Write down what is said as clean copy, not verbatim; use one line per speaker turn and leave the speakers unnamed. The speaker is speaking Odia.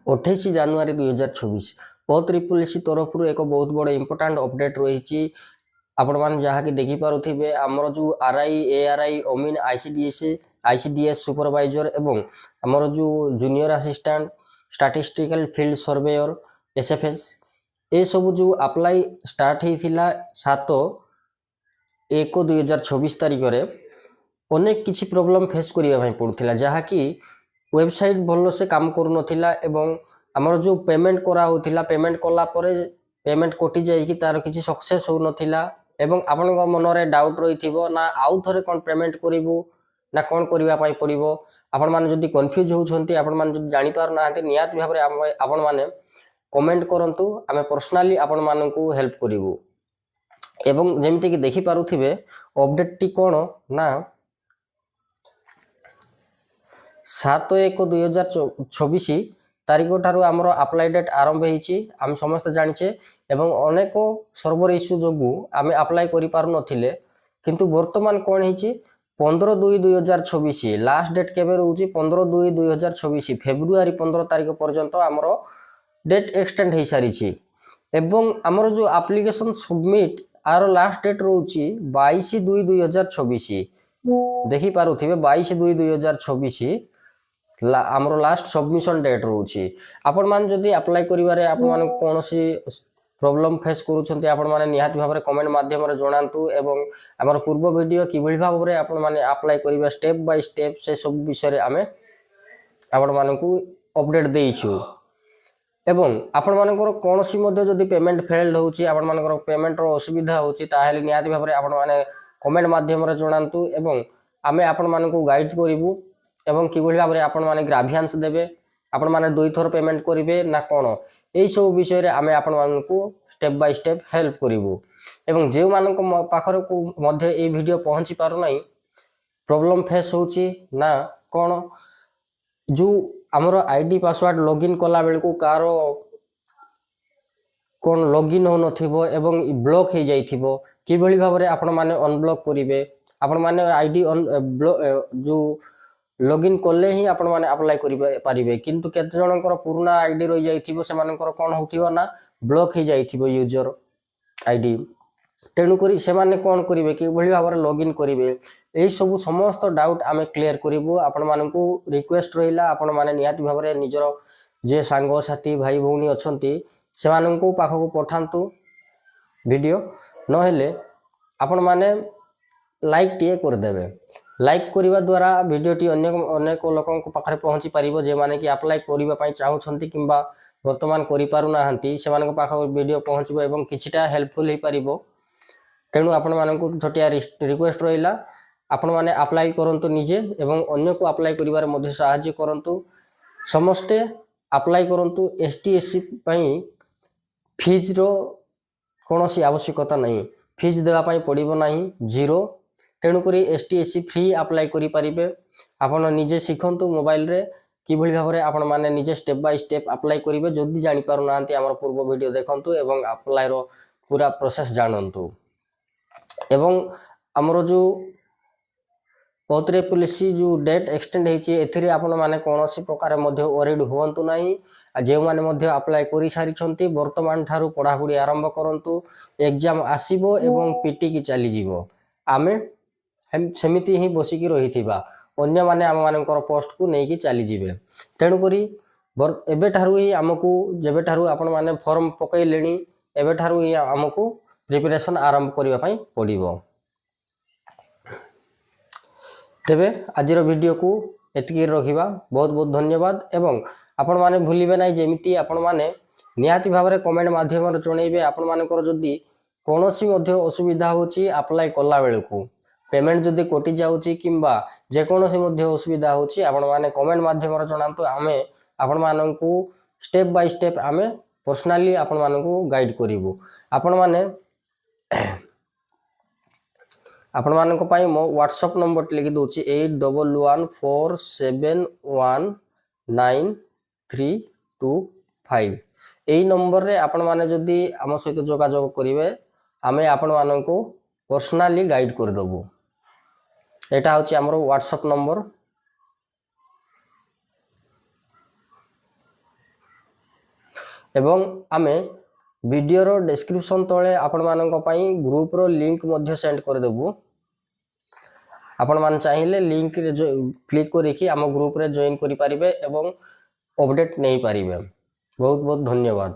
28 ଜାନୁଆରୀ 2024 ପୋର୍ଟ ଟ୍ରିପଲ୍ ତରଫରୁ ଏକ ବହୁତ ବଡ଼ ଇମ୍ପୋର୍ଟାଣ୍ଟ ଅପଡେଟ୍ ରହିଛି। ଆପଣମାନେ ଯାହାକି ଦେଖିପାରୁଥିବେ ଆମର ଯେଉଁ ଆର୍ଆଇ ଏଆର୍ଆଇ ଅମିନ୍ ଆଇସିଡିଏସ୍ ସୁପରଭାଇଜର ଏବଂ ଆମର ଯେଉଁ junior assistant statistical field surveyor SFS ଏସବୁ ଯେଉଁ ଆପ୍ଲାଇ ଷ୍ଟାର୍ଟ ହେଇଥିଲା 7/1/2024 ତାରିଖରେ ଅନେକ କିଛି ପ୍ରୋବ୍ଲେମ୍ ଫେସ୍ କରିବା ପାଇଁ ପଡ଼ୁଥିଲା, ଯାହାକି ୱେବସାଇଟ୍ ଭଲସେ କାମ କରୁନଥିଲା ଏବଂ ଆମର ଯେଉଁ ପେମେଣ୍ଟ କରାହେଉଥିଲା ପେମେଣ୍ଟ କଲା ପରେ ପେମେଣ୍ଟ କଟି ଯାଇକି ତାର କିଛି ସକ୍ସେସ୍ ହେଉନଥିଲା ଏବଂ ଆପଣଙ୍କ ମନରେ ଡାଉଟ୍ ରହିଥିବ ନା ଆଉ ଥରେ କ'ଣ ପେମେଣ୍ଟ କରିବୁ ନା କ'ଣ କରିବା ପାଇଁ ପଡ଼ିବ। ଆପଣମାନେ ଯଦି କନଫ୍ୟୁଜ୍ ହେଉଛନ୍ତି, ଆପଣମାନେ ଯଦି ଜାଣିପାରୁନାହାନ୍ତି, ନିହାତି ଭାବରେ ଆପଣମାନେ କମେଣ୍ଟ କରନ୍ତୁ, ଆମେ ପର୍ସନାଲି ଆପଣମାନଙ୍କୁ ହେଲ୍ପ କରିବୁ। ଏବଂ ଯେମିତିକି ଦେଖିପାରୁଥିବେ ଅପଡେଟ୍ଟି କ'ଣ ନା 7/1/2024 ତାରିଖ ଠାରୁ ଆମର ଆପ୍ଲାଇ ଡେଟ୍ ଆରମ୍ଭ ହେଇଛି, ଆମେ ସମସ୍ତେ ଜାଣିଛେ ଏବଂ ଅନେକ ସର୍ଭର ଇସ୍ୟୁ ଯୋଗୁଁ ଆମେ ଆପ୍ଲାଇ କରିପାରୁନଥିଲେ। କିନ୍ତୁ ବର୍ତ୍ତମାନ କ'ଣ ହେଇଛି 15/2/2024 ଲାଷ୍ଟ ଡେଟ୍ କେବେ ରହୁଛି 15/2/2024 ଫେବୃଆରୀ 15 ତାରିଖ ପର୍ଯ୍ୟନ୍ତ ଆମର ଡେଟ୍ ଏକ୍ସଟେଣ୍ଡ ହେଇସାରିଛି ଏବଂ ଆମର ଯେଉଁ ଆପ୍ଲିକେସନ୍ ସବମିଟ୍ ଆର ଲାଷ୍ଟ ଡେଟ୍ ରହୁଛି 22/2/2024। ଦେଖିପାରୁଥିବେ 22/2/2024 ଆମର ଲାଷ୍ଟ ସବମିଶନ ଡେଟ୍ ରହୁଛି। ଆପଣମାନେ ଯଦି ଆପ୍ଲାଇ କରିବାରେ ଆପଣମାନଙ୍କୁ କୌଣସି ପ୍ରୋବ୍ଲେମ୍ ଫେସ୍ କରୁଛନ୍ତି, ଆପଣମାନେ ନିହାତି ଭାବରେ କମେଣ୍ଟ ମାଧ୍ୟମରେ ଜଣାନ୍ତୁ ଏବଂ ଆମର ପୂର୍ବ ଭିଡ଼ିଓ କିଭଳି ଭାବରେ ଆପଣମାନେ ଆପ୍ଲାଇ କରିବେ ଷ୍ଟେପ୍ ବାଇ ଷ୍ଟେପ୍ ସେସବୁ ବିଷୟରେ ଆମେ ଆପଣମାନଙ୍କୁ ଅପଡେଟ୍ ଦେଇଛୁ। ଏବଂ ଆପଣମାନଙ୍କର କୌଣସି ମଧ୍ୟ ଯଦି ପେମେଣ୍ଟ ଫେଲ୍ଡ ହେଉଛି, ଆପଣମାନଙ୍କର ପେମେଣ୍ଟର ଅସୁବିଧା ହେଉଛି, ତାହେଲେ ନିହାତି ଭାବରେ ଆପଣମାନେ କମେଣ୍ଟ ମାଧ୍ୟମରେ ଜଣାନ୍ତୁ ଏବଂ ଆମେ ଆପଣମାନଙ୍କୁ ଗାଇଡ଼ କରିବୁ ଏବଂ କିଭଳି ଭାବରେ ଆପଣମାନେ ଗ୍ରାଭିଆନ୍ସ ଦେବେ, ଆପଣମାନେ 2 ଥର ପେମେଣ୍ଟ କରିବେ ନା କ'ଣ, ଏହିସବୁ ବିଷୟରେ ଆମେ ଆପଣମାନଙ୍କୁ ଷ୍ଟେପ୍ ବାଇ ଷ୍ଟେପ୍ ହେଲ୍ପ କରିବୁ। ଏବଂ ଯେଉଁମାନଙ୍କ ପାଖରେ ମଧ୍ୟ এই ଭିଡ଼ିଓ ପହଞ୍ଚି ପାରୁନାହିଁ, ପ୍ରୋବ୍ଲେମ୍ ଫେସ୍ ହେଉଛି ନା କ'ଣ, ଯେଉଁ ଆମର ଆଇଡି ପାସୱାର୍ଡ଼ ଲଗ୍ଇନ୍ କଲା ବେଳକୁ କାହାର କ'ଣ ଲଗ୍ଇନ୍ ହେଉନଥିବ ଏବଂ ବ୍ଲକ୍ ହେଇଯାଇଥିବ, କିଭଳି ଭାବରେ ଆପଣମାନେ ଅନବ୍ଲକ୍ କରିବେ। ଆପଣମାନେ ଆଇଡି ଯେଉଁ ଲଗ୍ଇନ୍ କଲେ ହିଁ ଆପଣମାନେ ଆପ୍ଲାଏ କରିପାରିବେ, କିନ୍ତୁ କେତେ ଜଣଙ୍କର ପୁରୁଣା ଆଇଡି ରହିଯାଇଥିବ, ସେମାନଙ୍କର କ'ଣ ହେଉଥିବ ନା ବ୍ଲକ୍ ହେଇଯାଇଥିବ ୟୁଜର ଆଇଡି। ତେଣୁକରି ସେମାନେ କ'ଣ କରିବେ, କିଭଳି ଭାବରେ ଲଗ୍ଇନ୍ କରିବେ, ଏହିସବୁ ସମସ୍ତ ଡାଉଟ୍ ଆମେ କ୍ଲିୟର କରିବୁ। ଆପଣମାନଙ୍କୁ ରିକ୍ୱେଷ୍ଟ ରହିଲା ଆପଣମାନେ ନିହାତି ଭାବରେ ନିଜର ଯେ ସାଙ୍ଗସାଥି ଭାଇ ଭଉଣୀ ଅଛନ୍ତି ସେମାନଙ୍କୁ ପାଖକୁ ପଠାନ୍ତୁ ଭିଡ଼ିଓ, ନହେଲେ ଆପଣମାନେ ଲାଇକ୍ଟିଏ କରିଦେବେ। ଲାଇକ୍ କରିବା ଦ୍ୱାରା ଭିଡ଼ିଓଟି ଅନେକ ଲୋକଙ୍କ ପାଖରେ ପହଞ୍ଚି ପାରିବ, ଯେଉଁମାନେ କି ଆପ୍ଲାଏ କରିବା ପାଇଁ ଚାହୁଁଛନ୍ତି କିମ୍ବା ବର୍ତ୍ତମାନ କରିପାରୁନାହାନ୍ତି, ସେମାନଙ୍କ ପାଖକୁ ଭିଡ଼ିଓ ପହଞ୍ଚିବ ଏବଂ କିଛିଟା ହେଲ୍ପଫୁଲ୍ ହେଇପାରିବ। ତେଣୁ ଆପଣମାନଙ୍କୁ ଛୋଟିଆ ରିକ୍ୱେଷ୍ଟ ରହିଲା, ଆପଣମାନେ ଆପ୍ଲାଏ କରନ୍ତୁ ନିଜେ ଏବଂ ଅନ୍ୟକୁ ଆପ୍ଲାଏ କରିବାରେ ମଧ୍ୟ ସାହାଯ୍ୟ କରନ୍ତୁ। ସମସ୍ତେ ଆପ୍ଲାଏ କରନ୍ତୁ। STSC ପାଇଁ ଫିଜ୍ର କୌଣସି ଆବଶ୍ୟକତା ନାହିଁ, ଫିଜ୍ ଦେବା ପାଇଁ ପଡ଼ିବ ନାହିଁ, 0। ତେଣୁକରି STSC ଫ୍ରି ଆପ୍ଲାଏ କରିପାରିବେ। ଆପଣ ନିଜେ ଶିଖନ୍ତୁ ମୋବାଇଲରେ କିଭଳି ଭାବରେ ଆପଣମାନେ ନିଜେ ଷ୍ଟେପ୍ ବାଇ ଷ୍ଟେପ୍ ଆପ୍ଲାଏ କରିବେ। ଯଦି ଜାଣିପାରୁନାହାନ୍ତି ଆମର ପୂର୍ବ ଭିଡ଼ିଓ ଦେଖନ୍ତୁ ଏବଂ ଆପ୍ଲାଏର ପୁରା ପ୍ରୋସେସ୍ ଜାଣନ୍ତୁ। ଏବଂ ଆମର ଯେଉଁ ପୋର୍ଟ ଟ୍ରିପଲ୍ ଯେଉଁ ଡେଟ୍ ଏକ୍ସଟେଣ୍ଡ ହେଇଛି, ଏଥିରେ ଆପଣମାନେ କୌଣସି ପ୍ରକାର ମଧ୍ୟ ୱରିଡ୍ ହୁଅନ୍ତୁ ନାହିଁ। ଯେଉଁମାନେ ମଧ୍ୟ ଆପ୍ଲାଏ କରିସାରିଛନ୍ତି ବର୍ତ୍ତମାନ ଠାରୁ ପଢ଼ାପଢ଼ି ଆରମ୍ଭ କରନ୍ତୁ। ଏକ୍ଜାମ୍ ଆସିବ ଏବଂ ପିଟିକି ଚାଲିଯିବ, ଆମେ ସେମିତି ହିଁ ବସିକି ରହିଥିବା, ଅନ୍ୟମାନେ ଆମମାନଙ୍କର ପୋଷ୍ଟକୁ ନେଇକି ଚାଲିଯିବେ। ତେଣୁକରି ଏବେଠାରୁ ହିଁ ଆମକୁ, ଯେବେଠାରୁ ଆପଣମାନେ ଫର୍ମ ପକାଇଲେଣି, ଏବେଠାରୁ ହିଁ ଆମକୁ ପ୍ରିପାରେସନ୍ ଆରମ୍ଭ କରିବା ପାଇଁ ପଡ଼ିବ। ତେବେ ଆଜିର ଭିଡ଼ିଓକୁ ଏତିକି ରଖିବା। ବହୁତ ବହୁତ ଧନ୍ୟବାଦ ଏବଂ ଆପଣମାନେ ଭୁଲିବେ ନାହିଁ, ଯେମିତି ଆପଣମାନେ ନିହାତି ଭାବରେ କମେଣ୍ଟ ମାଧ୍ୟମରେ ଜଣାଇବେ ଆପଣମାନଙ୍କର ଯଦି କୌଣସି ମଧ୍ୟ ଅସୁବିଧା ହେଉଛି ଆପ୍ଲାଏ କଲା ବେଳକୁ, ପେମେଣ୍ଟ ଯଦି କଟି ଯାଉଛି କିମ୍ବା ଯେକୌଣସି ମଧ୍ୟ ଅସୁବିଧା ହେଉଛି, ଆପଣମାନେ କମେଣ୍ଟ ମାଧ୍ୟମରେ ଜଣାନ୍ତୁ। ଆମେ ଆପଣମାନଙ୍କୁ ଷ୍ଟେପ୍ ବାଇ ଷ୍ଟେପ୍ ଆମେ ପର୍ସନାଲି ଆପଣମାନଙ୍କୁ ଗାଇଡ଼ କରିବୁ। ଆପଣମାନଙ୍କ ପାଇଁ ମୋ ହ୍ୱାଟ୍ସଆପ୍ ନମ୍ବରଟି ଲେଖି ଦେଉଛି 811147193225। ଏହି ନମ୍ବରରେ ଆପଣମାନେ ଯଦି ଆମ ସହିତ ଯୋଗାଯୋଗ କରିବେ, ଆମେ ଆପଣମାନଙ୍କୁ ପର୍ସନାଲି ଗାଇଡ଼ କରିଦେବୁ। ଏଇଟା ହେଉଛି ଆମର ହ୍ୱାଟ୍ସଆପ୍ ନମ୍ବର। ଏବଂ ଆମେ ଭିଡ଼ିଓର ଡେସ୍କ୍ରିପ୍ସନ୍ ତଳେ ଆପଣମାନଙ୍କ ପାଇଁ ଗ୍ରୁପର ଲିଙ୍କ୍ ମଧ୍ୟ ସେଣ୍ଡ କରିଦେବୁ। ଆପଣମାନେ ଚାହିଁଲେ ଲିଙ୍କରେ କ୍ଲିକ୍ କରିକି ଆମ ଗ୍ରୁପରେ ଜଏନ୍ କରିପାରିବେ ଏବଂ ଅପଡ଼େଟ୍ ନେଇପାରିବେ। ବହୁତ ବହୁତ ଧନ୍ୟବାଦ।